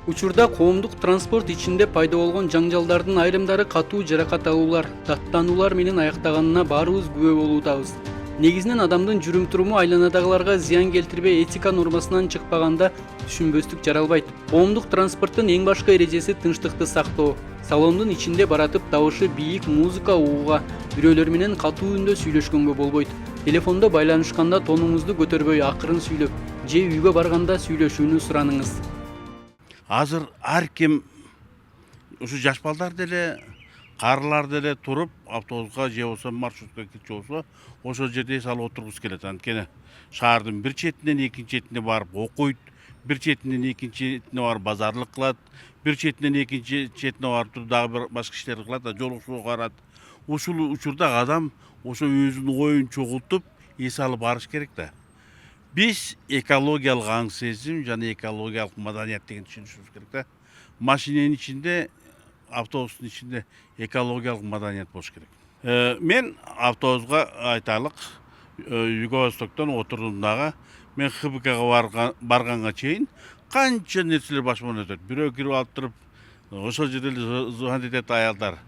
Учурда коомдук транспорт ичинде пайда болгон жаңжалдардын айрымдары катуу жаракат алуулар, даттануулар менен аяктаганына баарыбыз күбө болуудабыз. Негизинен адамдын жүрүм-туруму айланадагыларга зыян келтирбей этика нормасынан чыкпаганда түшүнбөстүк жаралбайт. Коомдук транспорттун эң башкы эрежеси тынчтыкты сактоо. Салондун ичинде баратып табышы бийик музыка угууга, бирөөлөр менен катуу үндө сүйлөшкөнгө болбойт. Телефондо байланышканда тонуңузду көтөрбөй акырын сүйлөп, же үйгө барганда сүйлөшүүнү сураныңыз. Азыр ар ким ушу жаш балдар деле, карылар деле туруп автобуска же болсо маршрутка кирчи болсо, ошол жерде эс алып отургусу келет. Анткени шаардын бир четинен экинчи четине барып окуйт, бир четинен экинчи четине барып базарлык кылат, бир четинен экинчи четине барып туруп дагы бир башка иштерди кылат, жолугушууга барат. Ушул учурда адам ошо өзүнүн оюн чогултуп эс алып барыш керек да. Биз экологиялык аң сезим жана экологиялык маданият деген түшүнүшүбүз керек да. Машиненин ичинде, автобустун ичинде экологиялык маданият болуш керек. Мен автобуска айтайлык, Юго-Востоктон отурдум дагы. Мен ХБКга барганга чейин канча нерселер башыман өтөт. Бирөө кирип алып туруп, ошол жерде звонить этет аялдар.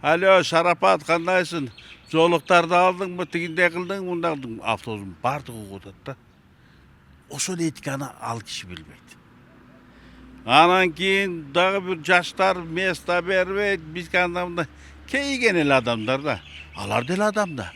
Алло, Шарапат, кандайсың? Жолуктарды алдыңбы, тигиндей кылдың, мындай кылдың. Автобустун баардыгы угуп атат да. Ошол этиканы ал киши билбейт. Анан кийин дагы бир жаштар место бербейт, бизге анда кейген эле адамдар да. Алар деле адам да.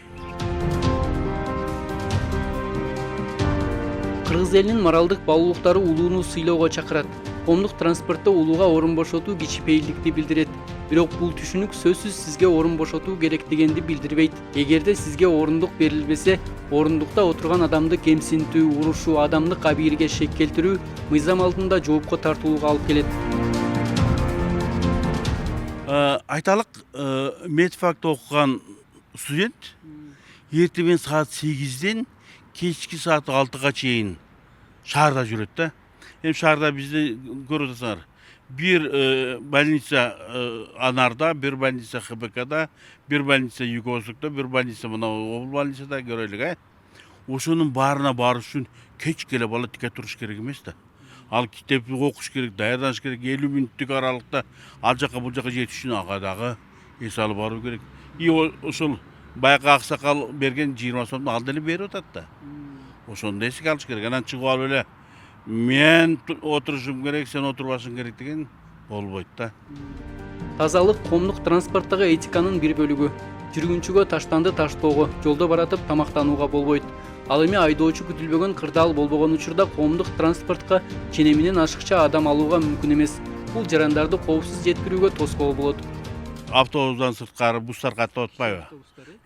Кыргыз элинин моралдык баалуулуктары улууну сыйлоого чакырат. Коомдук транспортто улууга орун бошотуу кичипейилдикти билдирет. Бирок бул түшүнүк сөзсүз сизге орун бошотуу керек дегенди билдирбейт. Эгерде сизге орундук берилбесе, орундукта отурган адамды кемсинтүү, урушуу, адамдык абийирге шек келтирүү мыйзам алдында жоопко тартылууга алып келет. Айталык, медфакты окуган студент эртең саат 8ден кечки саат 6га чейин шаарда жүрөт да. Эми шаарда бизде көрүп атасыңар. Бир больница Анарда, бир больница ХБКда, бир больница Юго-Востокто, бир больница мына обл больницада көрөлүк, Ошонун баарына барыш үчүн кечке эле бала тике туруш керек эмес да. Ал китеп окуш керек, даярданыш керек, 50 мүнөттүк аралыкта ал жака бул жака жетиш үчүн ага дагы эс алып баруу керек. И ошол баягы аксакал берген 20 сомду ал деле берип атат да. Ошону эске алыш керек. Анан чыгып алып эле мен отурушум керек, сен отурбашың керек деген болбойт да. Тазалык коомдук транспорттогу этиканын бир бөлүгү. Жүргүнчүгө таштанды таштоого, жолдо баратып тамактанууга болбойт. Ал эми айдоочу күтүлбөгөн кырдаал болбогон учурда коомдук транспортко чене менен ашыкча адам алууга мүмкүн эмес. Бул жарандарды коопсуз жеткирүүгө тоскоол болот. Автобустан сырткары бустар каттап атпайбы?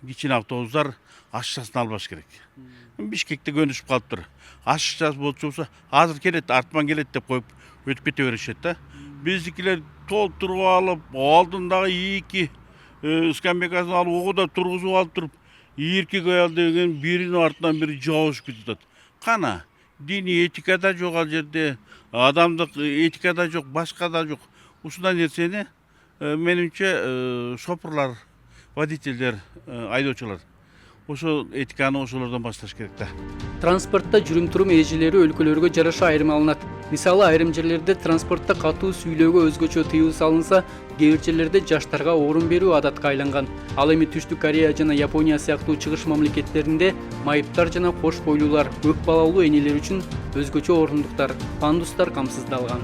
Кичине автобустар ашыкчасын албаш керек. Бишкекте көнүшүп калыптыр. Ашыкчасы болчу болсо, азыр келет, артман келет деп коюп өтүп кете беришет да. Биздикилер толтуруп алып, алдындагы 2 скамейкасын алып, огуда тургузуп алып туруп, эркек аял деген биринин артынан бири жабышып кетет. Кана, диний этика да жок ал жерде, адамдык этика да жок, башка да жок. Ушундай нерсени менимче шопурлар, водительдер, айдоочулар ошол этиканы ошолордон башташ керек да. Транспортто жүрүм-турум эрежелери өлкөлөргө жараша айырмаланат. Мисалы, айрым жерлерде транспортто катуу сүйлөөгө өзгөчө тыюу салынса, кээ бир жерлерде жаштарга орун берүү адатка айланган. Ал эми Түштүк Корея жана Япония сыяктуу чыгыш мамлекеттеринде майыптар жана кош бойлуулар, көп балалуу энелер үчүн өзгөчө орундуктар, пандустар камсыздалган.